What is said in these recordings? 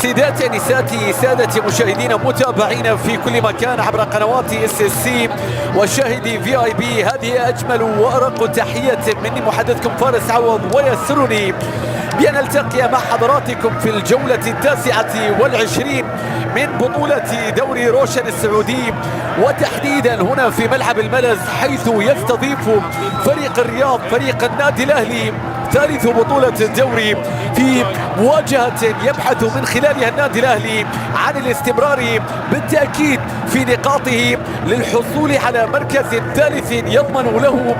سيداتي نساتي سادتي مشاهدينا متابعينا في كل مكان عبر قنوات SSC وشاهدي VIP، هذه أجمل وأرق تحية مني محدثكم فارس عوض، ويسرني بأن ألتقي مع حضراتكم في الجولة 29 من بطولة دوري روشن السعودي، وتحديدا هنا في ملعب الملز، حيث يستضيف فريق الرياض فريق النادي الأهلي ثالث بطولة الدوري في مواجهة يبحث من خلالها النادي الأهلي عن الاستمرار بالتأكيد في نقاطه للحصول على مركز ثالث يضمن له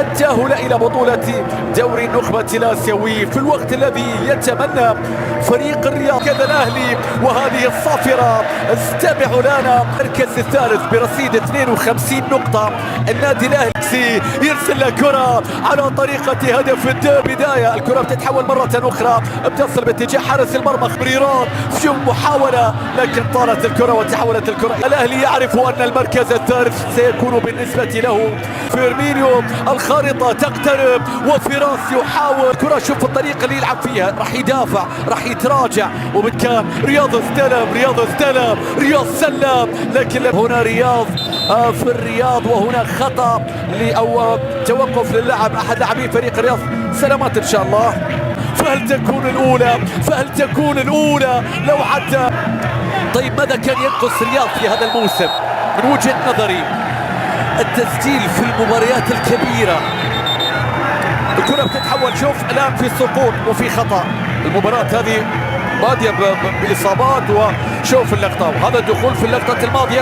التأهل إلى بطولة دوري النخبة الآسيوي، في الوقت الذي يتمنى فريق الرياض كذا الأهلي وهذه الصافرة استمعوا لنا المركز الثالث برصيد 52 نقطة. النادي الأهلي يرسل كرة على طريقة هدف البداية، الكرة بتتحول مرة أخرى بتصل باتجاه حارس المرمى خبريران، شوف محاولة لكن طالت الكرة وتحولت الكرة. الأهلي يعرف أن المركز الثالث سيكون بالنسبة له. فيرمينيو الخارطة تقترب وفراس يحاول كرة، شوف الطريقة اللي يلعب فيها، راح يدافع راح يتراجع، وبالكان رياض استلم رياض سلم، لكن هنا رياض في الرياض وهنا خطأ أو توقف للعب أحد لاعبي فريق الرياض. سلامات إن شاء الله. فهل تكون الأولى لو عدى؟ طيب ماذا كان ينقص رياض في هذا الموسم؟ من وجهة نظري التسجيل في المباريات الكبيرة. الكرة بتتحول، شوف الآن في سقوط وفي خطأ. المباراة هذه بادية بإصابات، وشوف اللقطة، وهذا الدخول في اللقطة الماضية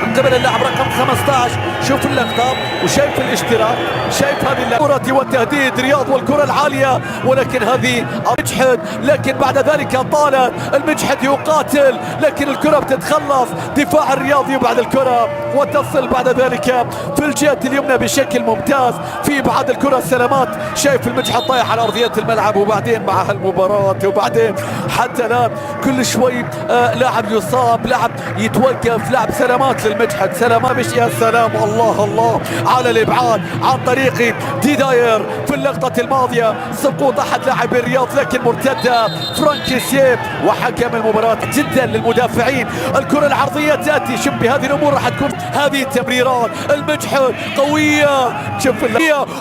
من قبل اللاعب رقم 15. شوف اللقطة وشايف الاشتراك، شايف هذه الكرة والتهديد رياض والكرة العالية، ولكن هذه مجحد، لكن بعد ذلك طالت المجحد يقاتل، لكن الكرة بتتخلص، دفاع الرياض يبعد الكرة وتصل بعد ذلك في الجهة اليمنى بشكل ممتاز في ابعاد الكرة. سلامات، شايف المجحد طايح على أرضية الملعب، وبعدين مع هالمباراة وبعدين حتى الآن كل شوي لاعب يصاب، لاعب يتوقف، لاعب. سلامات للمجحد، سلامات مش يا سلام، الله على الابعاد عن طريق ديداير في اللقطة الماضية. سقوط احد لاعبي الرياض لكن مرتدة فرانكيسيه، وحكم المباراة جدا للمدافعين. الكرة العرضية تأتي، شوف بهذه الامور راح تكون هذه التمريرات. المجحد قوية، شوف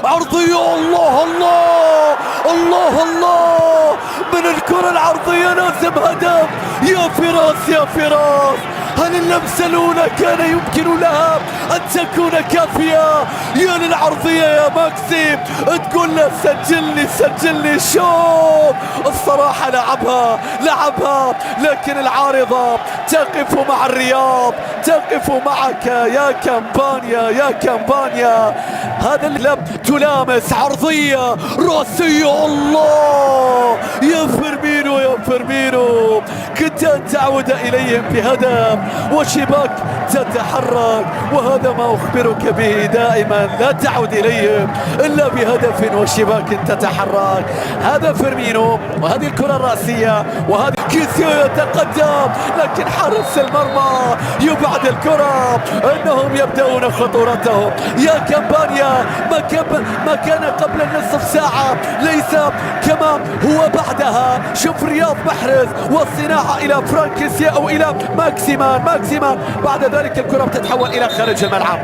عرضية، الله من الكرة العرضية لازم هدف. يا فراس، هل اللمسة الأولى كان يمكن لها أن تكون كافية؟ يا للعرضية يا ماكسيم، تقول له سجلني. شوف الصراحة لعبها، لكن العارضة تقف مع الرياض، تقف معك يا كامبانيا. هذا اللي تلامس عرضية رأسية، الله يا فيرمينو كنت أن تعود إليهم بهدف وشباك تتحرك، وهذا ما أخبرك به دائما، لا تعود إليهم إلا بهدف وشباك تتحرك. هذا فيرمينو، وهذه الكرة الرأسية، وهذه كيسيو يتقدم، لكن حارس المرمى يبعد الكرة. إنهم يبدأون خطورتهم يا كامبانيا، ما كان قبل النصف ساعة ليس كما هو بعدها. شوف رياض محرز والصناعة إلى فرانكيسيا أو إلى ماكسيمان، بعد ذلك الكرة بتتحول إلى خارج الملعب.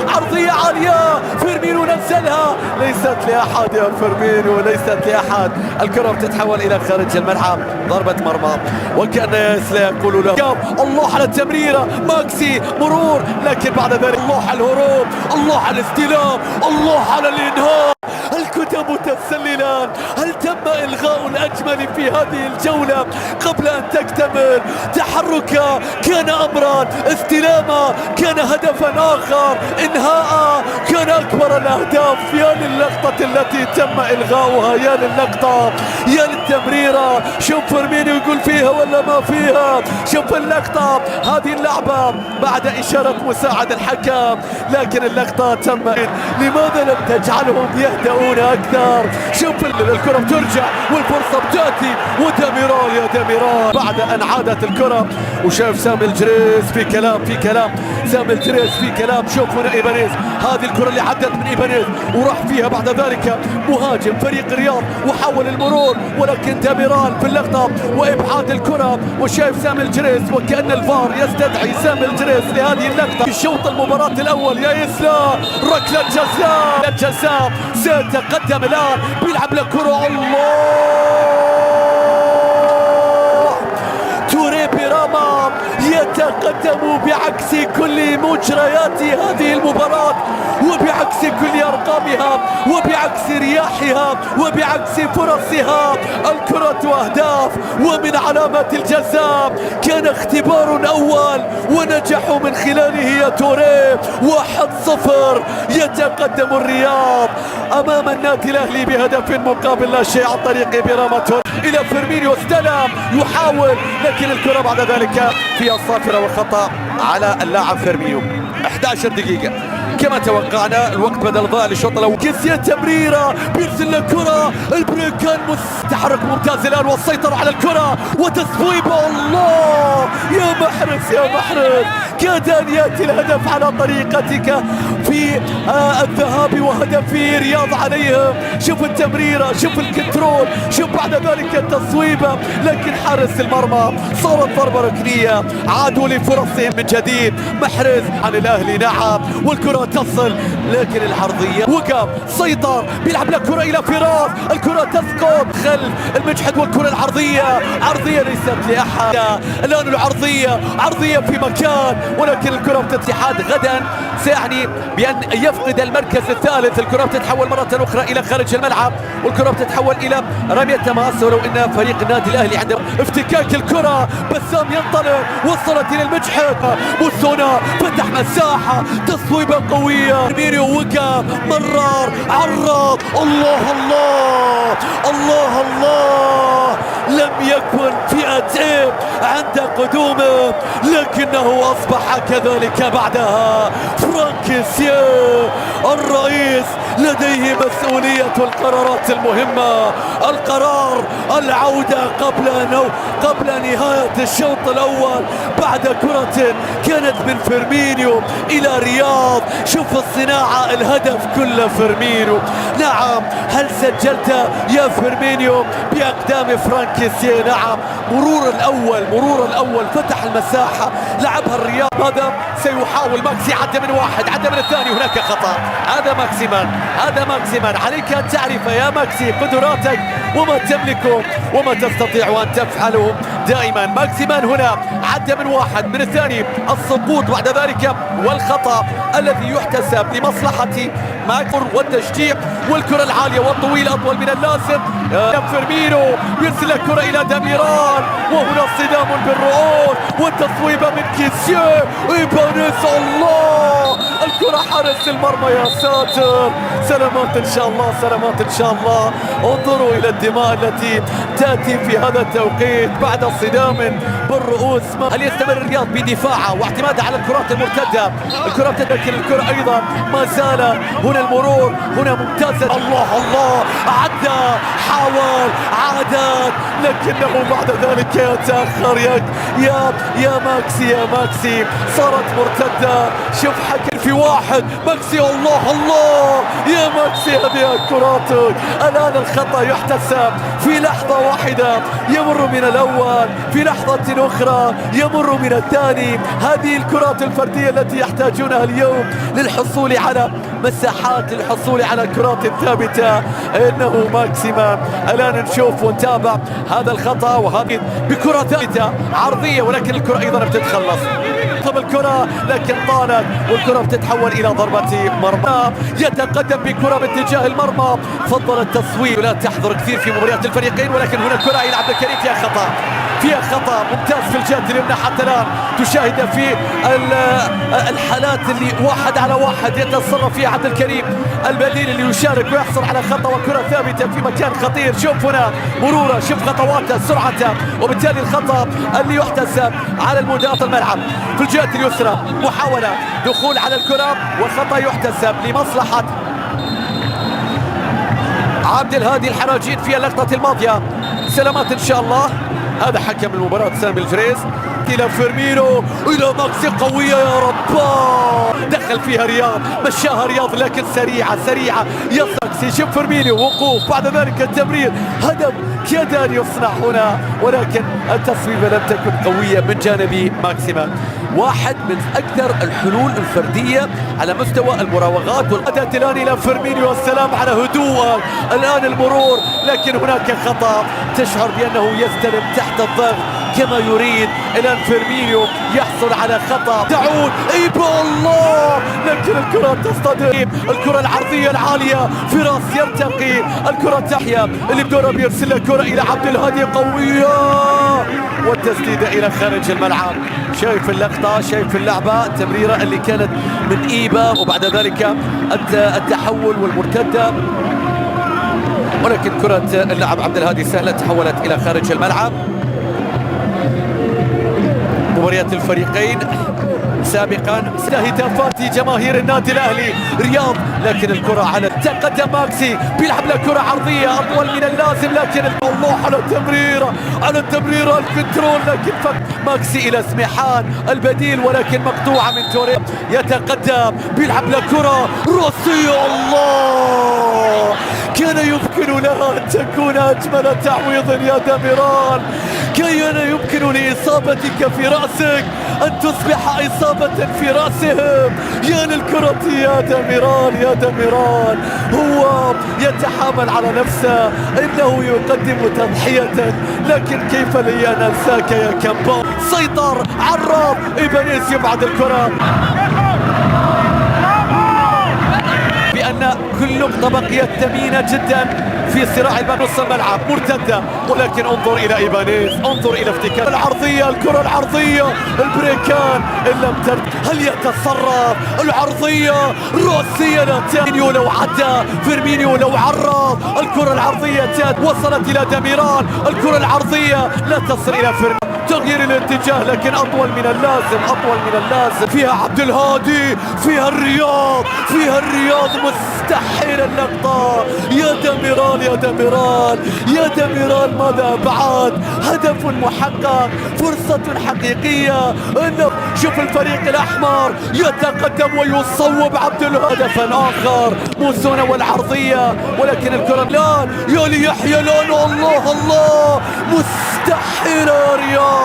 عرضية عالية، فيرمينو نزلها، ليست لأحد يا فيرمينو، ليست لأحد. الكرة بتتحول إلى خارج الملعب، ضربة مرمى، وكان يقول له الله على التمريرة، ماكسي مرور، لكن بعد ذلك الله على الهروب، الله على الاستلام، الله على الإنهاء. الكتب متسللا، هل تم إلغاء الأجمل في هذه الجولة قبل أن تكتمل؟ تحركا كان أمرا، استلاما كان هدفا آخر، إنهاء كان أكبر الأهداف. يا للقطة التي تم إلغاؤها، يا للقطة، يا للتمريرة. شوف فيرمينيو يقول فيها ولا ما فيها. شوف اللقطة، هذه اللعبة بعد إشارة مساعد الحكم، لكن اللقطة تم. لماذا لم تجعلهم يهدؤون أكثر. شوف الكرة بترجع والفرصة بتأتي، وديميرال يا ديميرال بعد أن عادت الكرة. وشاف سامي الجريس في كلام سامي الجريس في كلام. شوف هنا إيبانيز، هذه الكرة اللي عدت من إيبانيز وراح فيها بعد ذلك مهاجم فريق الرياض وحاول المرور، ولكن ديميرال في اللقطة وإبعاد الكرة. وشايف سامي الجريس وكأن الفار يستدعي سامي الجريس لهذه اللقطة في شوط المباراة الأول. يا إسلام ركلة جزاء سيتقدم الآن، بيلعب لكرة توري بيراما يتقدم بعكس كل مجريات هذه المباراة وبعكس كل أرقامها وبعكس رياحها وبعكس فرصها. الكرة أهداف، ومن علامات الجزاء كان اختبار أول ونجحوا من خلاله يا توري. 1-0 يتقدم الرياض أمام النادي الأهلي بهدف مقابل لا شيء عن طريق بيراما. إلى فيرمينيو، استلم يحاول، لكن الكرة بعد ذلك فيها صافرة وخطأ على اللاعب فيرمينيو. 11 دقيقة كما توقعنا، الوقت بدل ضاع للشوط الاول. كيسيا تمريره بيرسل الكره، البريك كان تحرك ممتاز الان والسيطره على الكره وتصويبه. الله يا محرز كاد ان ياتي الهدف على طريقتك في الذهاب وهدف في رياض عليهم. شوف التمريره، شوف الكنترول، شوف بعد ذلك التصويبه، لكن حارس المرمى صارت ضربه ركنيه. عادوا لفرصهم من جديد. محرز عن الاهلي نعم، والكره تصل لكن العرضيه وقف سيطر، بيلعب لك كره الى فراس، الكره تسقط خلف المجحد، والكره العرضيه ليست لاحد. الان عرضيه في مكان، ولكن الكره بتتحاد غدا سيعني بان يفقد المركز الثالث. الكره بتتحول مره اخرى الى خارج الملعب، والكره بتتحول الى رميه تماس، ولو ان فريق النادي الاهلي عنده افتكاك الكره. بسام ينطلق، وصلت الى المجحد، موسونا فتح مساحه، تصويبه قويه، ميريو وقف، مرر، عرض. الله لم يكن فئة عيب عند قدومه، لكنه أصبح كذلك بعدها. فرانكيسيا الرئيس لديه مسؤولية القرارات المهمة، القرار العودة قبل نهاية الشوط الأول بعد كرة كانت من فيرمينيو إلى رياض. شوف الصناعة، الهدف كله فيرمينيو. نعم، هل سجلت يا فيرمينيو بأقدام فرانكيسيا؟ نعم، مرور الأول فتح المساحة، لعبها الرياض. هذا سيحاول ماكسي، عدى من واحد، عدى من الثاني، هناك خطأ. هذا ماكسيمان، عليك أن تعرف يا ماكسي قدراتك وما تملكه وما تستطيع أن تفعله دائما. ماكسيمان هنا عدى من واحد، من الثاني السقوط بعد ذلك والخطأ الذي يحتسب لمصلحة ماكور والتشجيع، والكرة العالية والطويلة أطول من اللازم. فيرمينو يرسل الكرة إلى ديميرال، وهنا صدام بالرؤوس والتصويبة من كيسيا. إيبانيز، الله، الكرة حارس المرمى، يا ساتر. سلامات إن شاء الله. انظروا إلى الدماء التي تأتي في هذا التوقيت بعد صدام بالرؤوس. هل يستمر الرياض بدفاعه واعتماده على الكرات المرتدة؟ الكرة لكن الكرة أيضا ما زال هنا المرور، هنا ممتازة. الله عدى، حاول، عادت، لكنه بعد ذلك يتأخر. يا ماكسي صارت مرتدة. شوف حكي في واحد، ماكسي، الله يا ماكسي، هذه كراتك. الآن الخطأ يحتسب في لحظة واحدة، يمر من الأول، في لحظة أخرى يمر من الثاني. هذه الكرات الفردية التي يحتاجونها اليوم للحصول على مساحات، للحصول على الكرات الثابتة. إنه ماكسيمان. الآن نشوف ونتابع هذا الخطأ، وهذه بكرة ثابتة عرضية، ولكن الكرة أيضا بتتخلص. الكرة لكن طالت، والكرة بتتحول إلى ضربة مرمى. يتقدم بكرة باتجاه المرمى، فضل التصويب. لا تحضر كثير في مباريات الفريقين، ولكن هنا الكرة يلعب الكريم فيها خطأ ممتاز في الجهة اليمنى. حتى الآن تشاهد في الحالات اللي 1 على 1 يتصرف فيها عبد الكريم البديل اللي يشارك ويحصل على خطأ وكرة ثابتة في مكان خطير. شوف هنا مروره، شوف خطواته، سرعته، وبالتالي الخطأ اللي يحتسب على المدافع الملعب في الجهة اليسرى. محاولة دخول على الكرة، والخطأ يحتسب لمصلحة عبد الهادي الحراجين في اللقطة الماضية. سلامات إن شاء الله. هذا حكم المباراة سامي الفريز. إلى فيرمينو، إلى ماكسي قوية يا رب، دخل فيها رياض، مشاها رياض لكن سريعة سريعة. يسكس يشوف فيرمينو، وقوف، بعد ذلك التمرير، هدف كاد أن يصنع هنا ولكن التصويبة لم تكن قوية من جانب ماكسيما. واحد من أكثر الحلول الفردية على مستوى المراوغات والأداء. الآن إلى فيرمينو، والسلام على هدوء. الآن المرور لكن هناك خطأ، تشعر بأنه يستلم تحت الضغط كما يريد. الآن فيرمينيو يحصل على خطأ، تعود إيبا الله، لكن الكرة تصطدم. الكرة العرضية العالية، فراس يرتقي، الكرة تحيا، اللي بدوره بيرسل الكرة إلى عبد الهادي قوية، والتسديدة إلى خارج الملعب. شايف اللقطة، شايف اللعبة، التمريرة اللي كانت من إيبا وبعد ذلك التحول والمرتدة، ولكن كرة اللاعب عبد الهادي سهلة تحولت إلى خارج الملعب. مباريات الفريقين سابقا هتافات جماهير النادي الاهلي. رياض لكن الكره على تقدم ماكسي، بيلعب له كره عرضيه اطول من اللازم، لكن الله على التمريره، على التمريره، الكنترول، لكن فك ماكسي الى سميحان البديل ولكن مقطوعه من توري. يتقدم، بيلعب له كره راسيه، الله، كان يمكن لها ان تكون اجمل تعويض يا داميران، كان يمكن لاصابتك في راسك ان تصبح إصابة في رأسهم. يا للكرة يا داميران، يا داميران، هو يتحامل على نفسه، إنه يقدم تضحية، لكن كيف لي أن أنساك يا كامبا. سيطر، عرض، إيبانيز يبعد الكرة، بأن كل نقطة بقيت ثمينة جدا في صراع الباب. نص الملعب مرتدة، ولكن انظر إلى إيبانيز، انظر إلى افتكاك العرضية، الكرة العرضية، البريكان إن لم ترد، هل يتصرف؟ العرضية راسية، فيرمينيو لو عدى، فيرمينيو لو عرض، الكرة العرضية وصلت إلى داميران، الكرة العرضية لا تصل إلى فيرمينيو، تغيير الاتجاه لكن أطول من اللازم، أطول من اللازم. فيها عبد الهادي، فيها الرياض، فيها الرياض، مستحيل اللقطة. يا داميران، يا داميران، يا داميران، ماذا بعد؟ هدف محقق، فرصة حقيقية. إنه شوف الفريق الأحمر يتقدم ويصوب عبد الهادي. هدفا آخر، موسونا والعرضية، ولكن الكرة الآن يا ليحيى الآن، الله الله، مستحيل يا رياض،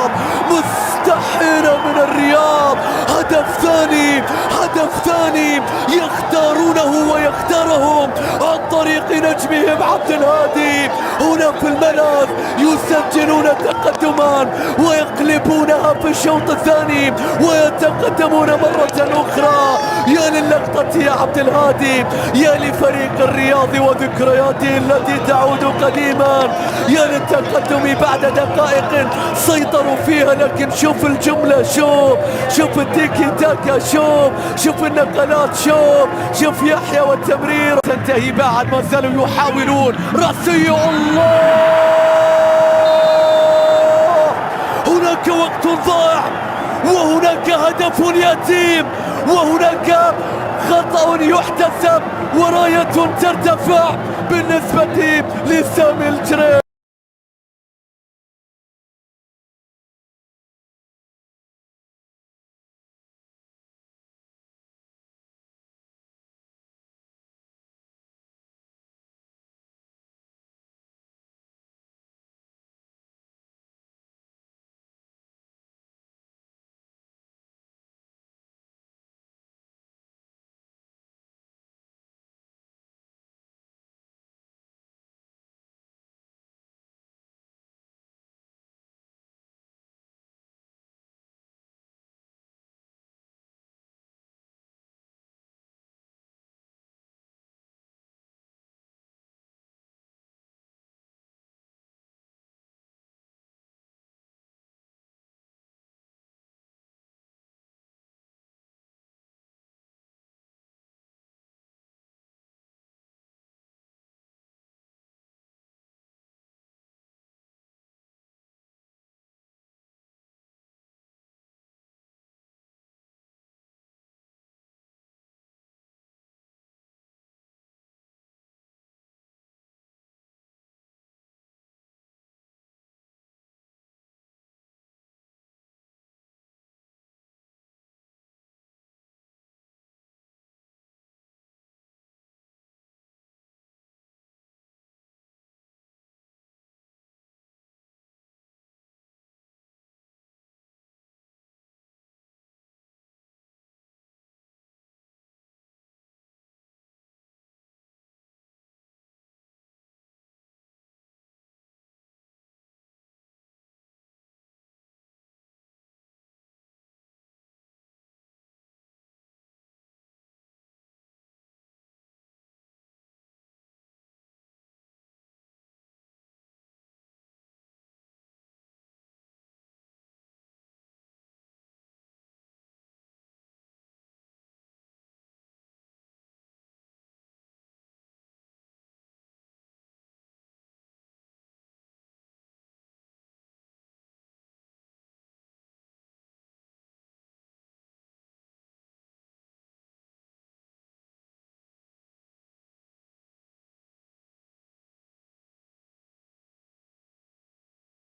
مستحيل من الرياض. هدف ثاني، هدف ثاني، يختارونه ويختارهم عن طريق نجمهم عبد الهادي. هنا في الملعب يسجلون تقدما ويقلبونها في الشوط الثاني ويتقدمون مرة أخرى. يا للقطة يا عبد الهادي، يا لفريق الرياض وذكرياته التي تعود قديما، يا للتقدم بعد دقائق سيطروا فيها. لكن شوف الجملة، شوف التيكي تاكا، شوف النقلات، شوف يحيى والتمرير تنتهي بعد ما زالوا يحاولون. راسية، الله، هناك وقت ضائع، وهناك هدف يتيم، وهناك خطأ يحتسب، وراية ترتفع بالنسبة لسامي الجرير.